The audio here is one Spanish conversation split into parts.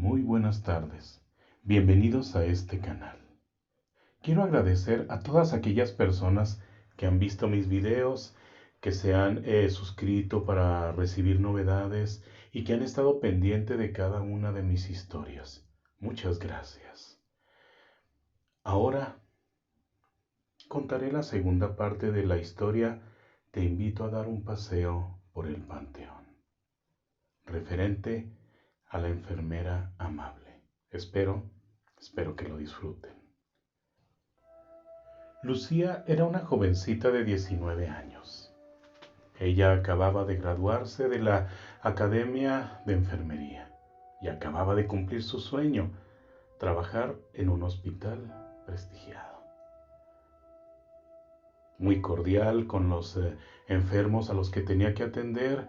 Muy buenas tardes. Bienvenidos a este canal. Quiero agradecer a todas aquellas personas que han visto mis videos, que se han suscrito para recibir novedades y que han estado pendiente de cada una de mis historias. Muchas gracias. Ahora contaré la segunda parte de la historia. Te invito a dar un paseo por el panteón, referente a la enfermera amable. Espero que lo disfruten. Lucía era una jovencita de 19 años. Ella acababa de graduarse de la Academia de Enfermería y acababa de cumplir su sueño, trabajar en un hospital prestigiado. Muy cordial con los enfermos a los que tenía que atender,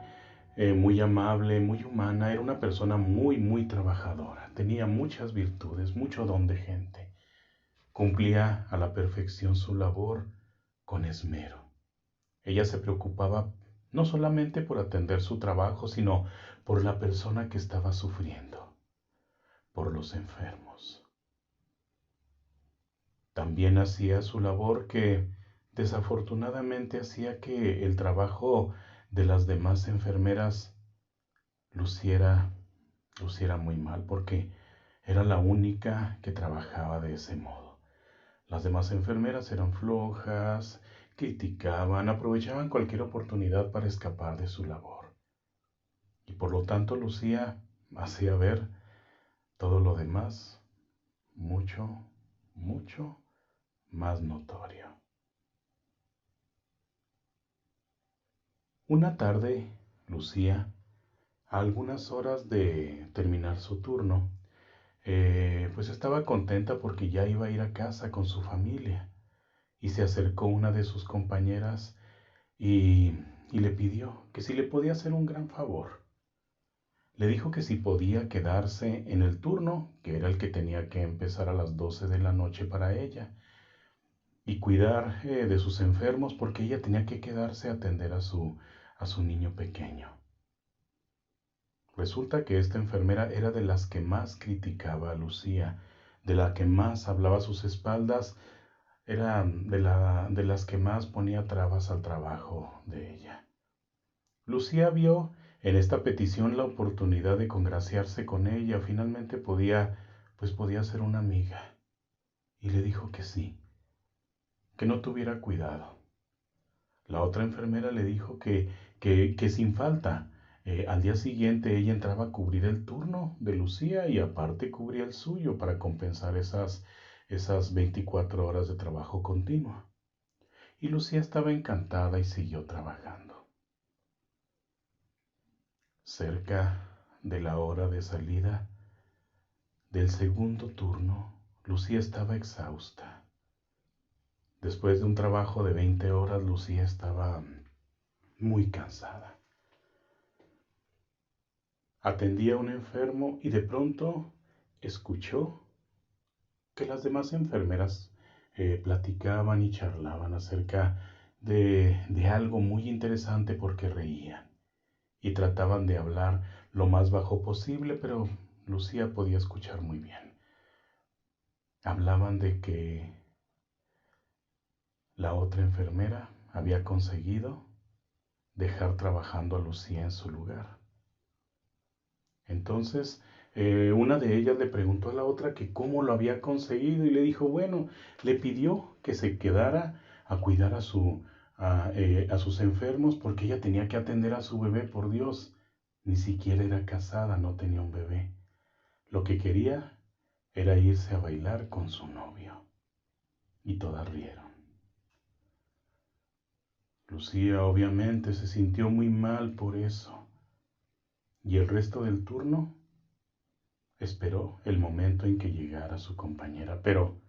muy amable, muy humana, era una persona muy trabajadora, tenía muchas virtudes, mucho don de gente. Cumplía a la perfección su labor con esmero. Ella se preocupaba no solamente por atender su trabajo, sino por la persona que estaba sufriendo, por los enfermos. También hacía su labor que desafortunadamente hacía que el trabajo de las demás enfermeras luciera muy mal, porque era la única que trabajaba de ese modo. Las demás enfermeras eran flojas, criticaban, aprovechaban cualquier oportunidad para escapar de su labor. Y por lo tanto Lucía hacía ver todo lo demás mucho más notorio. Una tarde, Lucía, a algunas horas de terminar su turno, pues estaba contenta porque ya iba a ir a casa con su familia. Y se acercó una de sus compañeras y le pidió que si le podía hacer un gran favor. Le dijo que si podía quedarse en el turno, que era el que tenía que empezar a las 12 de la noche para ella, y cuidar de sus enfermos porque ella tenía que quedarse a atender a su niño pequeño. Resulta que esta enfermera era de las que más criticaba a Lucía, de la que más hablaba a sus espaldas, era de las que más ponía trabas al trabajo de ella. Lucía vio en esta petición la oportunidad de congraciarse con ella, finalmente podía ser una amiga, y le dijo que sí, que no tuviera cuidado. La otra enfermera le dijo que sin falta, al día siguiente ella entraba a cubrir el turno de Lucía y aparte cubría el suyo para compensar esas 24 horas de trabajo continuo. Y Lucía estaba encantada y siguió trabajando. Cerca de la hora de salida del segundo turno, Lucía estaba exhausta. Después de un trabajo de 20 horas, Lucía estaba muy cansada. Atendía a un enfermo y de pronto escuchó que las demás enfermeras platicaban y charlaban acerca de algo muy interesante porque reían y trataban de hablar lo más bajo posible, pero Lucía podía escuchar muy bien. Hablaban de que la otra enfermera había conseguido dejar trabajando a Lucía en su lugar. Entonces, una de ellas le preguntó a la otra que cómo lo había conseguido y le dijo, bueno, le pidió que se quedara a cuidar a sus enfermos porque ella tenía que atender a su bebé, por Dios. Ni siquiera era casada, no tenía un bebé. Lo que quería era irse a bailar con su novio. Y todas rieron. Lucía obviamente se sintió muy mal por eso. Y el resto del turno esperó el momento en que llegara su compañera, pero,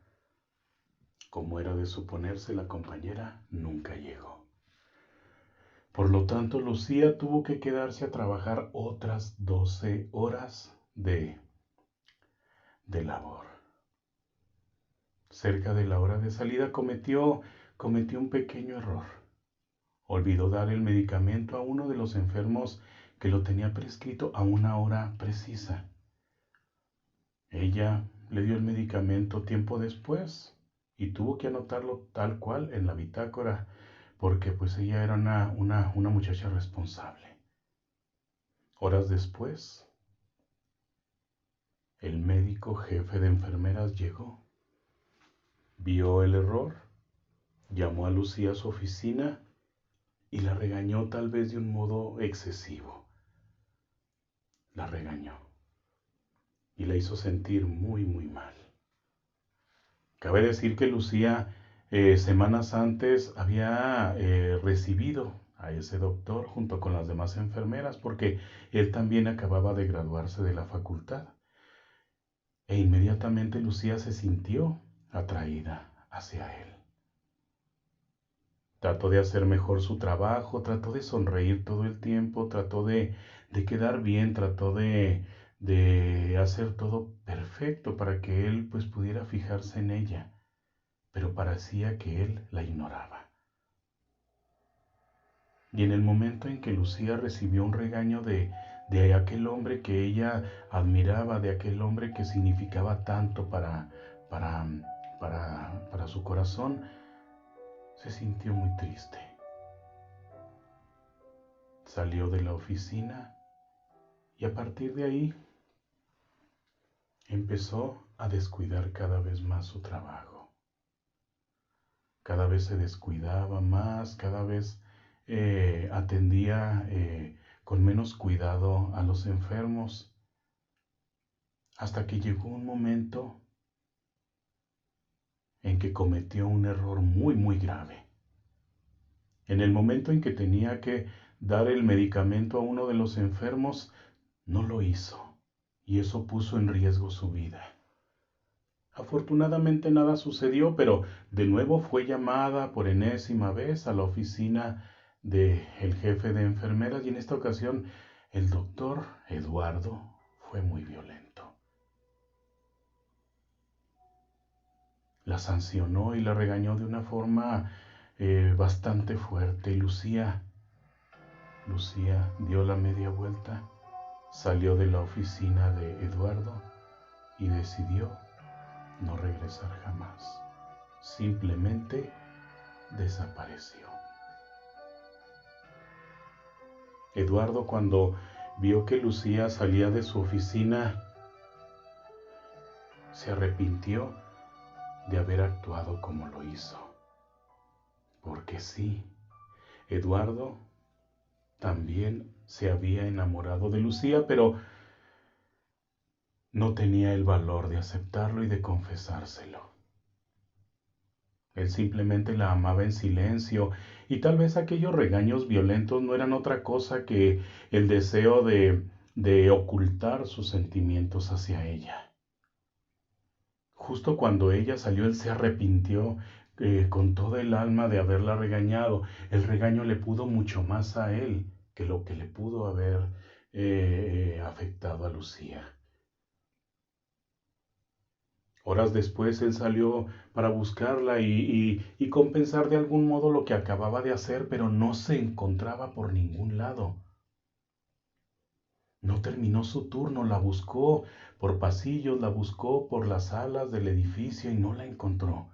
como era de suponerse, la compañera nunca llegó. Por lo tanto, Lucía tuvo que quedarse a trabajar otras 12 horas de labor. Cerca de la hora de salida cometió un pequeño error. Olvidó dar el medicamento a uno de los enfermos que lo tenía prescrito a una hora precisa. Ella le dio el medicamento tiempo después y tuvo que anotarlo tal cual en la bitácora porque pues ella era una muchacha responsable. Horas después, el médico jefe de enfermeras llegó, vio el error, llamó a Lucía a su oficina y la regañó tal vez de un modo excesivo. La regañó y la hizo sentir muy, muy mal. Cabe decir que Lucía semanas antes había recibido a ese doctor junto con las demás enfermeras porque él también acababa de graduarse de la facultad. E inmediatamente Lucía se sintió atraída hacia él. Trató de hacer mejor su trabajo, trató de sonreír todo el tiempo, trató de quedar bien, trató de hacer todo perfecto para que él pues pudiera fijarse en ella, pero parecía que él la ignoraba. Y en el momento en que Lucía recibió un regaño de aquel hombre que ella admiraba, de aquel hombre que significaba tanto para, para su corazón, se sintió muy triste. Salió de la oficina y a partir de ahí empezó a descuidar cada vez más su trabajo. Cada vez se descuidaba más, cada vez atendía con menos cuidado a los enfermos, hasta que llegó un momento en que cometió un error muy, muy grave. En el momento en que tenía que dar el medicamento a uno de los enfermos, no lo hizo, y eso puso en riesgo su vida. Afortunadamente nada sucedió, pero de nuevo fue llamada por enésima vez a la oficina del jefe de enfermeras y en esta ocasión el doctor Eduardo fue muy violento. La sancionó y la regañó de una forma bastante fuerte. Y Lucía dio la media vuelta, salió de la oficina de Eduardo y decidió no regresar jamás. Simplemente desapareció. Eduardo, cuando vio que Lucía salía de su oficina, se arrepintió de haber actuado como lo hizo. Porque sí, Eduardo también se había enamorado de Lucía, pero no tenía el valor de aceptarlo y de confesárselo. Él simplemente la amaba en silencio y tal vez aquellos regaños violentos no eran otra cosa que el deseo de ocultar sus sentimientos hacia ella. Justo cuando ella salió, él se arrepintió con toda el alma de haberla regañado. El regaño le pudo mucho más a él que lo que le pudo haber afectado a Lucía. Horas después él salió para buscarla y compensar de algún modo lo que acababa de hacer, pero no se encontraba por ningún lado. No terminó su turno, la buscó por pasillos, la buscó por las salas del edificio y no la encontró.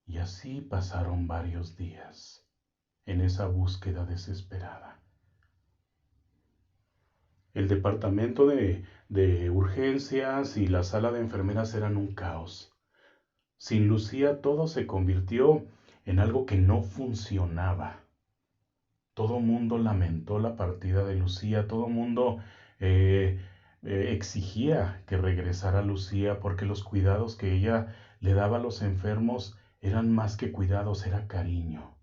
Y así pasaron varios días en esa búsqueda desesperada. El departamento de urgencias y la sala de enfermeras eran un caos. Sin Lucía todo se convirtió en algo que no funcionaba. Todo mundo lamentó la partida de Lucía, todo mundo exigía que regresara Lucía porque los cuidados que ella le daba a los enfermos eran más que cuidados, era cariño.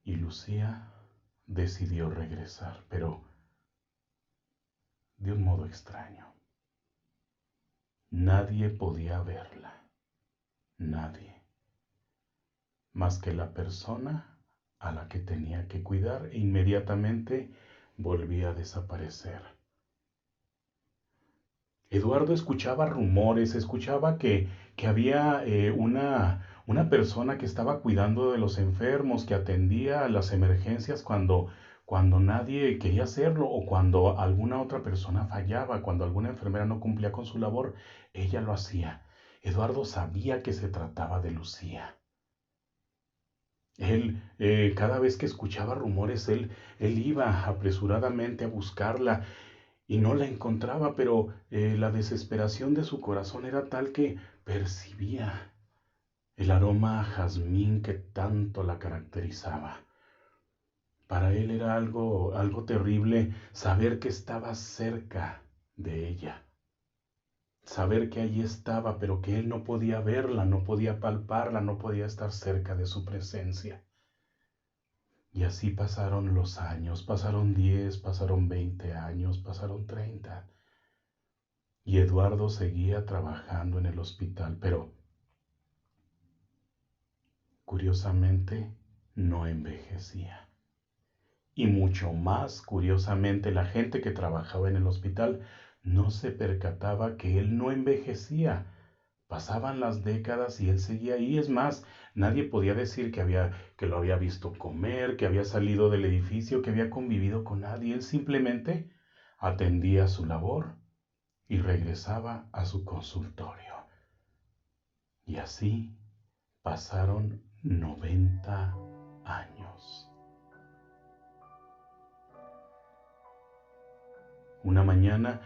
Y Lucía decidió regresar, pero de un modo extraño. Nadie podía verla, nadie, más que la persona a la que tenía que cuidar e inmediatamente volvía a desaparecer. Eduardo escuchaba rumores, escuchaba que había una persona que estaba cuidando de los enfermos, que atendía a las emergencias cuando cuando nadie quería hacerlo o cuando alguna otra persona fallaba, cuando alguna enfermera no cumplía con su labor, ella lo hacía. Eduardo sabía que se trataba de Lucía. Él, cada vez que escuchaba rumores, él iba apresuradamente a buscarla y no la encontraba, pero la desesperación de su corazón era tal que percibía el aroma a jazmín que tanto la caracterizaba. Para él era algo terrible saber que estaba cerca de ella, saber que allí estaba, pero que él no podía verla, no podía palparla, no podía estar cerca de su presencia. Y así pasaron los años, pasaron 10, pasaron 20 años, pasaron 30. Y Eduardo seguía trabajando en el hospital, pero curiosamente no envejecía. Y mucho más curiosamente, la gente que trabajaba en el hospital no se percataba que él no envejecía. Pasaban las décadas y él seguía ahí. Es más, nadie podía decir que lo había visto comer, que había salido del edificio, que había convivido con nadie. Él simplemente atendía su labor y regresaba a su consultorio. Y así pasaron 90 años. Una mañana,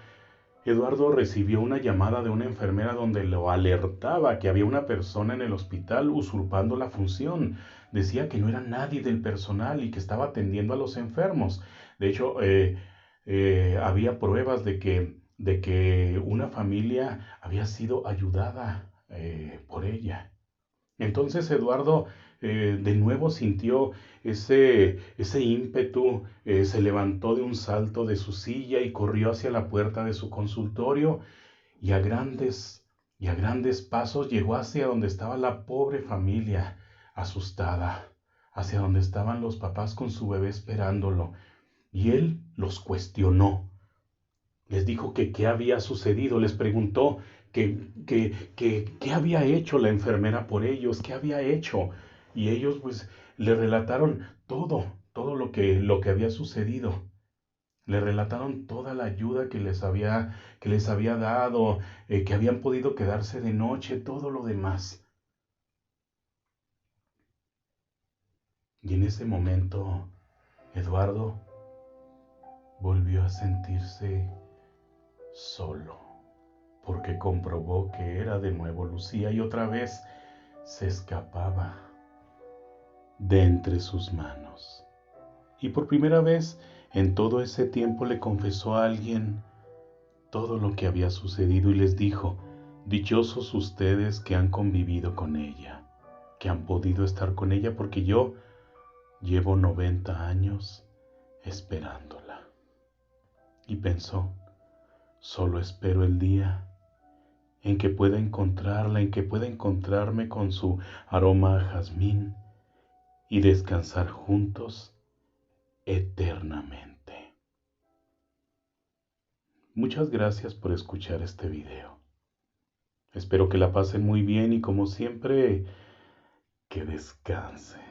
Eduardo recibió una llamada de una enfermera donde lo alertaba que había una persona en el hospital usurpando la función. Decía que no era nadie del personal y que estaba atendiendo a los enfermos. De hecho, había pruebas de que una familia había sido ayudada por ella. Entonces Eduardo de nuevo sintió ese ímpetu, se levantó de un salto de su silla y corrió hacia la puerta de su consultorio y a grandes pasos llegó hacia donde estaba la pobre familia asustada, hacia donde estaban los papás con su bebé esperándolo. Y él los cuestionó. Les dijo que qué había sucedido, les preguntó qué había hecho la enfermera por ellos, qué había hecho. Y ellos pues le relataron todo lo que había sucedido. Le relataron toda la ayuda que les había dado, que habían podido quedarse de noche, todo lo demás. Y en ese momento, Eduardo volvió a sentirse solo, porque comprobó que era de nuevo Lucía y otra vez se escapaba de entre sus manos. Y por primera vez en todo ese tiempo le confesó a alguien todo lo que había sucedido y les dijo: dichosos ustedes que han convivido con ella, que han podido estar con ella, porque yo llevo 90 años esperándola. Y pensó: solo espero el día en que pueda encontrarla, en que pueda encontrarme con su aroma a jazmín y descansar juntos eternamente. Muchas gracias por escuchar este video. Espero que la pasen muy bien y como siempre, que descansen.